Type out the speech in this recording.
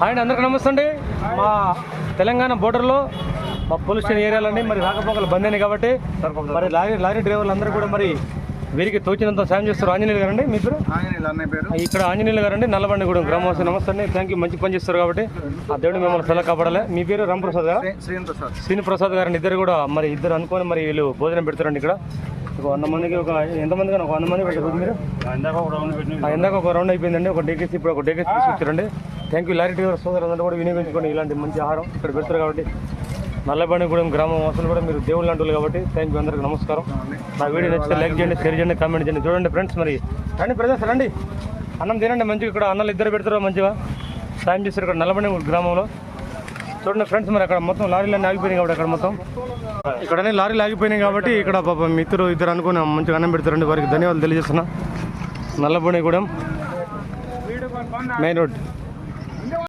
And అందరికీ నమస్తే అండి. మా తెలంగాణ బోర్డర్లో మా పోలీస్ స్టేషన్ ఏరియాలండి మరి రాకపోకలు బంద్ అయినాయి కాబట్టి మరి లారీ డ్రైవర్లు అందరూ కూడా మరి వీరికి తోచినంత సాయం చేస్తారు. ఆంజనేయులు గారండి మీ పేరు? ఇక్కడ ఆంజనేయులు గారండి, నల్లబండిగూడెం గ్రామవాసి. నమస్తే అండి, థ్యాంక్ యూ. మంచి పని చేస్తారు కాబట్టి ఆ దేవుడు మిమ్మల్ని సెలవు కాపాడాలి. మీ పేరు రాంప్రసాద్ గారు? శ్రీనిప్రసాద్ గారండి. ఇద్దరు కూడా మరి ఇద్దరు అనుకొని మరి వీళ్ళు భోజనం పెడతారండి. ఇక్కడ 100 మందికి ఒక ఎంతమంది కానీ 100 మంది పెట్టారు మీరు? ఇందాక ఒక రౌండ్ అయిపోయిందండి. ఒక డేకేసి ఇప్పుడు ఒక డేకేసి తీసుకొచ్చారండి. Thank you. లారీ డ్రైవర్ సోదరులందరూ కూడా వినియోగించుకోండి ఇలాంటి మంచి ఆహారం ఇక్కడ పెడతారు కాబట్టి. నల్లబండిగూడెం గ్రామం వాసులు కూడా మీరు దేవుళ్ళు లాంటి కాబట్టి థ్యాంక్ యూ. అందరికీ నమస్కారం. నా వీడియో నచ్చితే లైక్ చేయండి, షేర్ చేయండి, కామెంట్ చేయండి. చూడండి ఫ్రెండ్స్, మరి రండి బ్రదర్స్, రండి అన్నం తినండి మంచిగా. ఇక్కడ అన్నలు ఇద్దరు పెడతారు మంచిగా సాయం చేస్తారు ఇక్కడ నల్లబండిగూడెం గ్రామంలో. చూడండి ఫ్రెండ్స్, మరి అక్కడ మొత్తం లారీలన్నీ ఆగిపోయినాయి కాబట్టి అక్కడ మొత్తం ఇక్కడనే లారీలు ఆగిపోయినాయి కాబట్టి ఇక్కడ పాప మిత్రులు ఇద్దరు అనుకుని మంచిగా అన్నం పెడతారండి. వారికి ధన్యవాదాలు తెలియజేస్తున్నా. నల్లబండిగూడెం మెయిన్ రోడ్.